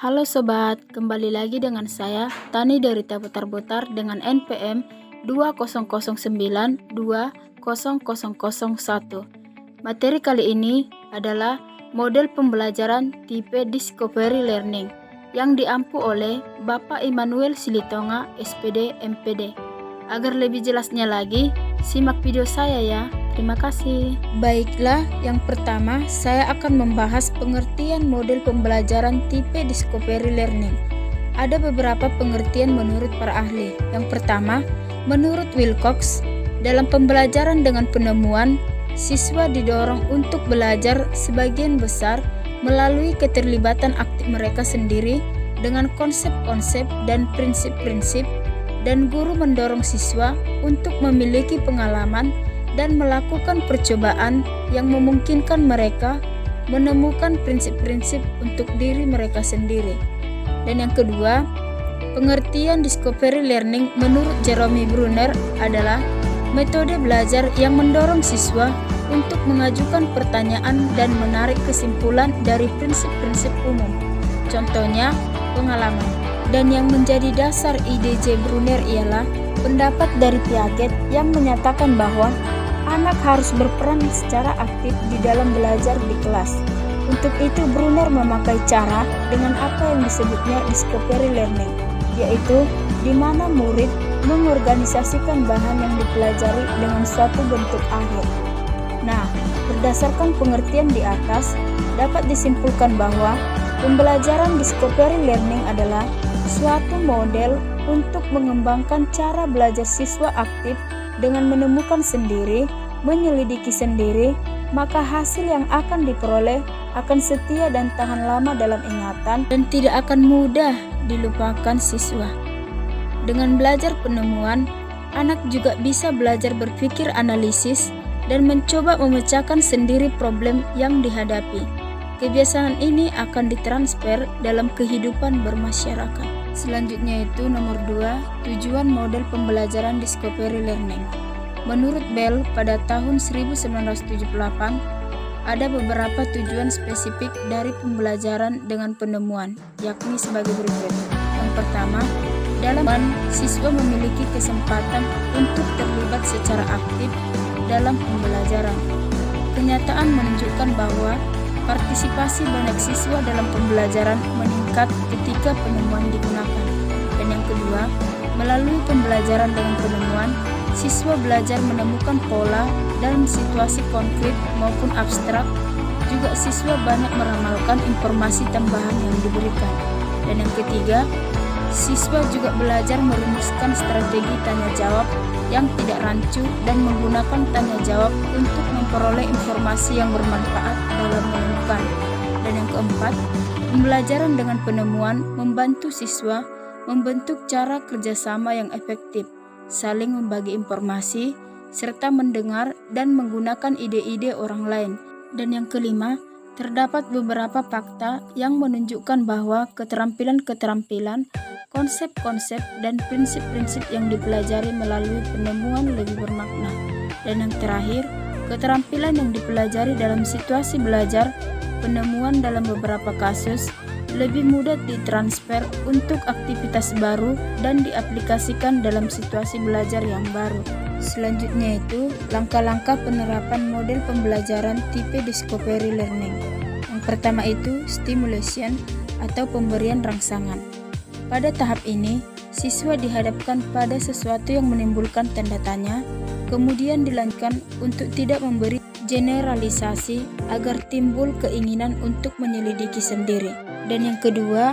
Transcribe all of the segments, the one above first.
Halo sobat, kembali lagi dengan saya Tani dari Putar-Putar dengan NPM 2009-20001. Materi kali ini adalah model pembelajaran tipe Discovery Learning yang diampu oleh Bapak Immanuel Silitonga, SPD, MPD. Agar lebih jelasnya lagi, simak video saya ya. Terima kasih. Baiklah, yang pertama saya akan membahas pengertian model pembelajaran tipe Discovery Learning. Ada beberapa pengertian menurut para ahli. Yang pertama, menurut Wilcox, dalam pembelajaran dengan penemuan, siswa didorong untuk belajar sebagian besar melalui keterlibatan aktif mereka sendiri dengan konsep-konsep dan prinsip-prinsip, dan guru mendorong siswa untuk memiliki pengalaman dan melakukan percobaan yang memungkinkan mereka menemukan prinsip-prinsip untuk diri mereka sendiri. Dan yang kedua, pengertian Discovery Learning menurut Jerome Bruner adalah metode belajar yang mendorong siswa untuk mengajukan pertanyaan dan menarik kesimpulan dari prinsip-prinsip umum. Contohnya, pengalaman. Dan yang menjadi dasar ide J. Bruner ialah pendapat dari Piaget yang menyatakan bahwa anak harus berperan secara aktif di dalam belajar di kelas. Untuk itu Bruner memakai cara dengan apa yang disebutnya Discovery Learning, yaitu di mana murid mengorganisasikan bahan yang dipelajari dengan suatu bentuk akhir. Nah, berdasarkan pengertian di atas, dapat disimpulkan bahwa pembelajaran Discovery Learning adalah suatu model untuk mengembangkan cara belajar siswa aktif dengan menemukan sendiri, menyelidiki sendiri, maka hasil yang akan diperoleh akan setia dan tahan lama dalam ingatan dan tidak akan mudah dilupakan siswa. Dengan belajar penemuan, anak juga bisa belajar berpikir analisis dan mencoba memecahkan sendiri problem yang dihadapi. Kebiasaan ini akan ditransfer dalam kehidupan bermasyarakat. Selanjutnya itu nomor 2, tujuan model pembelajaran Discovery Learning. Menurut Bell pada tahun 1978, ada beberapa tujuan spesifik dari pembelajaran dengan penemuan, yakni sebagai berikut. Yang pertama, dalam siswa memiliki kesempatan untuk terlibat secara aktif dalam pembelajaran. Kenyataan menunjukkan bahwa partisipasi banyak siswa dalam pembelajaran meningkat ketika penemuan digunakan. Dan yang kedua, melalui pembelajaran dengan penemuan, siswa belajar menemukan pola dalam situasi konkret maupun abstrak. Juga siswa banyak meramalkan informasi tambahan yang diberikan. Dan yang ketiga, siswa juga belajar merumuskan strategi tanya jawab yang tidak rancu dan menggunakan tanya jawab untuk memperoleh informasi yang bermanfaat dalam menemukan. Dan yang keempat, pembelajaran dengan penemuan membantu siswa membentuk cara kerjasama yang efektif, saling membagi informasi, serta mendengar dan menggunakan ide-ide orang lain. Dan yang kelima, terdapat beberapa fakta yang menunjukkan bahwa keterampilan-keterampilan, konsep-konsep, dan prinsip-prinsip yang dipelajari melalui penemuan lebih bermakna. Dan yang terakhir, keterampilan yang dipelajari dalam situasi belajar penemuan dalam beberapa kasus lebih mudah ditransfer untuk aktivitas baru dan diaplikasikan dalam situasi belajar yang baru. Selanjutnya itu, langkah-langkah penerapan model pembelajaran tipe Discovery Learning. Yang pertama itu, stimulation atau pemberian rangsangan. Pada tahap ini, siswa dihadapkan pada sesuatu yang menimbulkan tanda tanya, kemudian dilanjutkan untuk tidak memberi generalisasi agar timbul keinginan untuk menyelidiki sendiri. Dan yang kedua,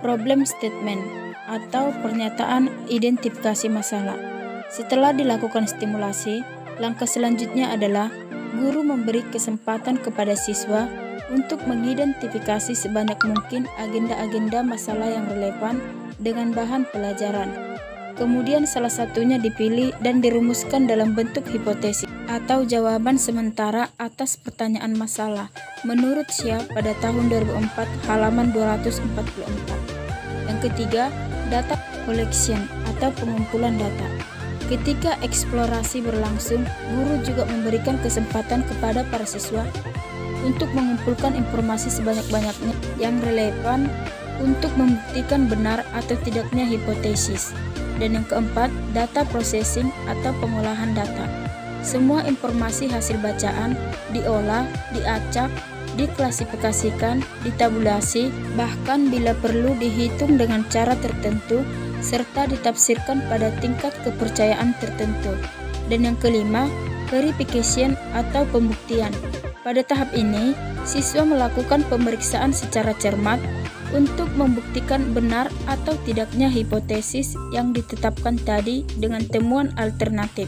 problem statement atau pernyataan identifikasi masalah. Setelah dilakukan stimulasi, langkah selanjutnya adalah guru memberi kesempatan kepada siswa untuk mengidentifikasi sebanyak mungkin agenda-agenda masalah yang relevan dengan bahan pelajaran. Kemudian salah satunya dipilih dan dirumuskan dalam bentuk hipotesis atau jawaban sementara atas pertanyaan masalah menurut Xia pada tahun 2004 halaman 244. Yang ketiga, data collection atau pengumpulan data. Ketika eksplorasi berlangsung, guru juga memberikan kesempatan kepada para siswa untuk mengumpulkan informasi sebanyak-banyaknya yang relevan untuk membuktikan benar atau tidaknya hipotesis. Dan yang keempat, data processing atau pengolahan data. Semua informasi hasil bacaan diolah, diacak, diklasifikasikan, ditabulasi, bahkan bila perlu dihitung dengan cara tertentu, serta ditafsirkan pada tingkat kepercayaan tertentu. Dan yang kelima, verification atau pembuktian. Pada tahap ini, siswa melakukan pemeriksaan secara cermat untuk membuktikan benar atau tidaknya hipotesis yang ditetapkan tadi dengan temuan alternatif,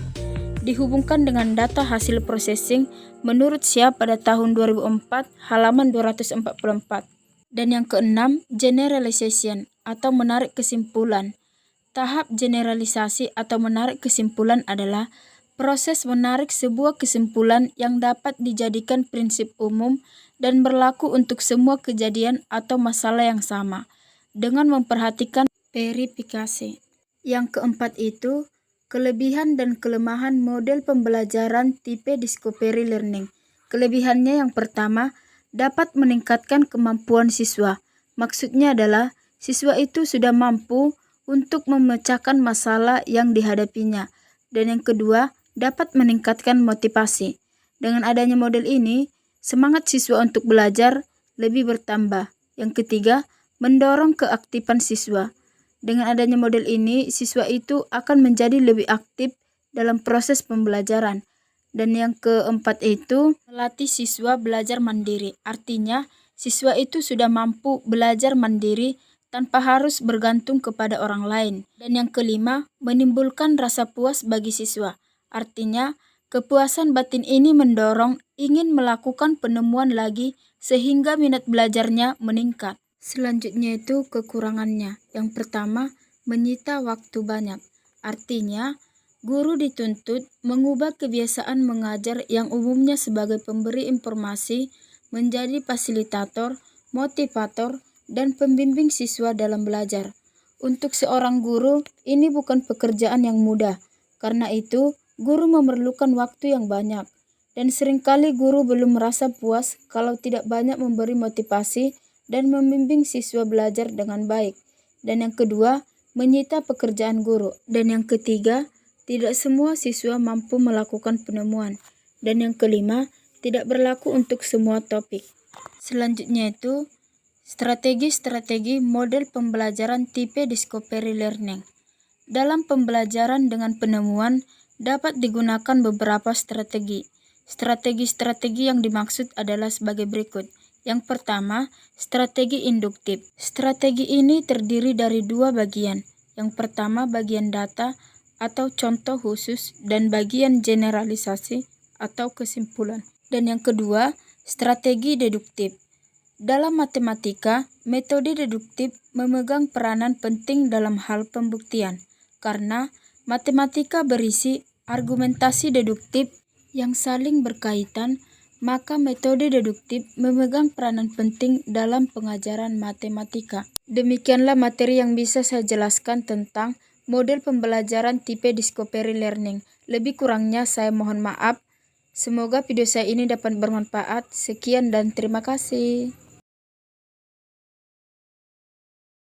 dihubungkan dengan data hasil processing menurut SIA pada tahun 2004 halaman 244. Dan yang keenam, generalization atau menarik kesimpulan. Tahap generalisasi atau menarik kesimpulan adalah proses menarik sebuah kesimpulan yang dapat dijadikan prinsip umum dan berlaku untuk semua kejadian atau masalah yang sama, dengan memperhatikan verifikasi. Yang keempat itu, kelebihan dan kelemahan model pembelajaran tipe discovery learning. Kelebihannya yang pertama, dapat meningkatkan kemampuan siswa. Maksudnya adalah, siswa itu sudah mampu untuk memecahkan masalah yang dihadapinya. Dan yang kedua, dapat meningkatkan motivasi. Dengan adanya model ini, semangat siswa untuk belajar lebih bertambah. Yang ketiga, mendorong keaktifan siswa. Dengan adanya model ini, siswa itu akan menjadi lebih aktif dalam proses pembelajaran. Dan yang keempat itu, melatih siswa belajar mandiri. Artinya, siswa itu sudah mampu belajar mandiri tanpa harus bergantung kepada orang lain. Dan yang kelima, menimbulkan rasa puas bagi siswa. Artinya, kepuasan batin ini mendorong ingin melakukan penemuan lagi sehingga minat belajarnya meningkat. Selanjutnya itu kekurangannya. Yang pertama, menyita waktu banyak. Artinya, guru dituntut mengubah kebiasaan mengajar yang umumnya sebagai pemberi informasi menjadi fasilitator, motivator, dan pembimbing siswa dalam belajar. Untuk seorang guru, ini bukan pekerjaan yang mudah. Karena itu, guru memerlukan waktu yang banyak. Dan seringkali guru belum merasa puas kalau tidak banyak memberi motivasi dan membimbing siswa belajar dengan baik. Dan yang kedua, menyita pekerjaan guru. Dan yang ketiga, tidak semua siswa mampu melakukan penemuan. Dan yang kelima, tidak berlaku untuk semua topik. Selanjutnya itu, strategi-strategi model pembelajaran tipe discovery learning. Dalam pembelajaran dengan penemuan, dapat digunakan beberapa strategi. Strategi-strategi yang dimaksud adalah sebagai berikut. Yang pertama, strategi induktif. Strategi ini terdiri dari dua bagian. Yang pertama, bagian data atau contoh khusus dan bagian generalisasi atau kesimpulan. Dan yang kedua, strategi deduktif. Dalam matematika, metode deduktif memegang peranan penting dalam hal pembuktian, karena matematika berisi argumentasi deduktif yang saling berkaitan, maka metode deduktif memegang peranan penting dalam pengajaran matematika. Demikianlah materi yang bisa saya jelaskan tentang model pembelajaran tipe discovery learning. Lebih kurangnya saya mohon maaf. Semoga video saya ini dapat bermanfaat. Sekian dan terima kasih.